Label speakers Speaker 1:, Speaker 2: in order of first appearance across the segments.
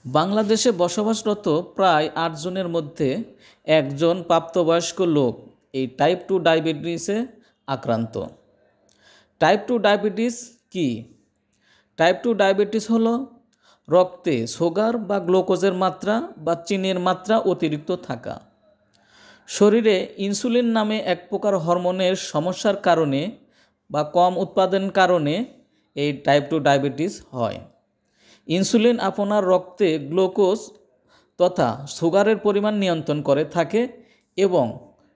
Speaker 1: বাংলাদেশে বসবাসরত প্রায় ৮ জনের মধ্যে একজন প্রাপ্তবয়স্ক লোক এই টাইপ 2 ডায়াবেটিসে আক্রান্ত। টাইপ 2 ডায়াবেটিস কি? টাইপ 2 ডায়াবেটিস হলো রক্তে সুগার বা গ্লুকোজের মাত্রা বা চিনির মাত্রা অতিরিক্ত থাকা। শরীরে ইনসুলিন নামে এক প্রকার হরমোনের সমস্যার কারণে বা কম উৎপাদনের কারণে এই টাইপ 2 ডায়াবেটিস হয়। ইনসুলিন আপনার রক্তে গ্লুকোজ তথা সুগারের পরিমাণ নিয়ন্ত্রণ করে থাকে এবং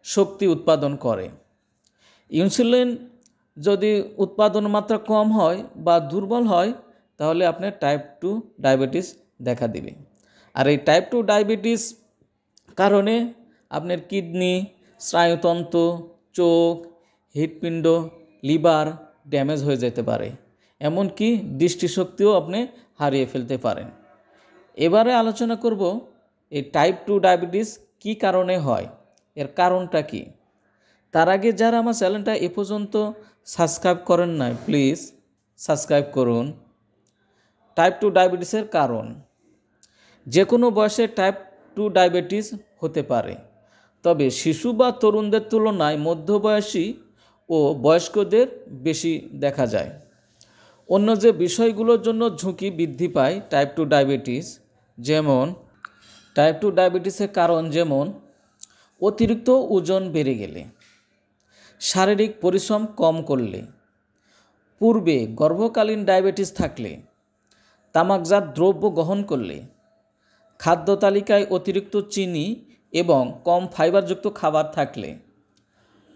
Speaker 1: শক্তি উৎপাদন করে। ইনসুলিন যদি উৎপাদন মাত্রা কম হয় বা দুর্বল হয় তাহলে আপনার টাইপ 2 ডায়াবেটিস দেখা দিবে। আর এই টাইপ 2 ডায়াবেটিস কারণে আপনার কিডনি, স্নায়ুতন্ত্র, চোখ, হৃৎপিণ্ড, লিভার ড্যামেজ হয়ে যেতে পারে, এমনকি দৃষ্টিশক্তিও আপনি হারিয়ে ফেলতে পারেন। এবারে আলোচনা করব এই টাইপ 2 ডায়াবেটিস কী কারণে হয়, এর কারণটা কি। তার আগে যারা আমার চ্যানেলটা এ পর্যন্ত সাবস্ক্রাইব করেন নাই, প্লিজ সাবস্ক্রাইব করুন। টাইপ 2 ডায়াবেটিসের কারণ, যে কোনো বয়সে টাইপ 2 ডায়াবেটিস হতে পারে, তবে শিশু বা তরুণদের তুলনায় মধ্যবয়সী ও বয়স্কদের বেশি দেখা যায়। অন্য যে বিষয়গুলোর জন্য ঝুঁকি বৃদ্ধি পায় টাইপ 2 ডায়াবেটিস, যেমন টাইপ 2 ডায়াবেটিসের কারণ যেমন অতিরিক্ত ওজন বেড়ে গেলে, শারীরিক পরিশ্রম কম করলে, পূর্বে গর্ভকালীন ডায়াবেটিস থাকলে, তামাকজাত দ্রব্য গ্রহণ করলে, খাদ্য তালিকায় অতিরিক্ত চিনি এবং কম ফাইবারযুক্ত খাবার থাকলে,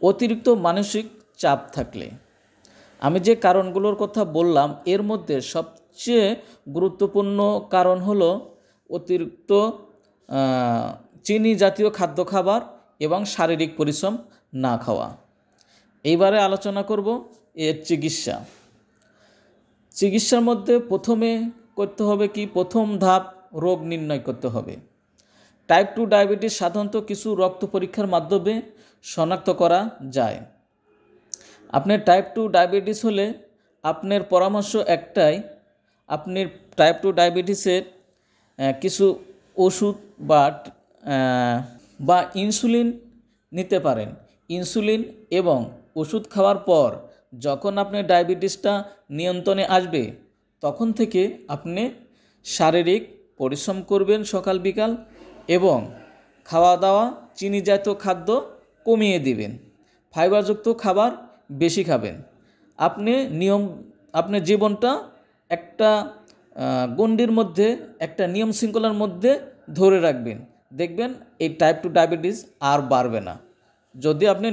Speaker 1: অতিরিক্ত মানসিক চাপ থাকলে। আমি যে কারণগুলোর কথা বললাম এর মধ্যে সবচেয়ে গুরুত্বপূর্ণ কারণ হলো অতিরিক্ত চিনি জাতীয় খাদ্য খাবার এবং শারীরিক পরিশ্রম না খাওয়া। এইবারে আলোচনা করব এর চিকিৎসার মধ্যে প্রথমে করতে হবে কি, প্রথম ধাপ রোগ নির্ণয় করতে হবে। টাইপ 2 ডায়াবেটিস সাধারণত কিছু রক্ত পরীক্ষার মাধ্যমে শনাক্ত করা যায়। আপনার টাইপ 2 ডায়াবেটিস হলে আপনার পরামর্শ একটাই, আপনি টাইপ 2 ডায়াবেটিসের কিছু ওষুধ বা ইনসুলিন নিতে পারেন। ইনসুলিন এবং ওষুধ খাওয়ার পর যখন আপনার ডায়াবেটিসটা নিয়ন্ত্রণে আসবে তখন থেকে আপনি শারীরিক পরিশ্রম করবেন সকাল বিকাল এবং খাওয়া দাওয়া চিনি জাতীয় খাদ্য কমিয়ে দিবেন, ফাইবারযুক্ত খাবার বেশি খাবেন। আপনার জীবনটা একটা গণ্ডির মধ্যে, একটা নিয়ম শৃঙ্খলার মধ্যে ধরে রাখবেন, দেখবেন এই টাইপ 2 ডায়াবেটিস আর বাড়বে না। যদি আপনি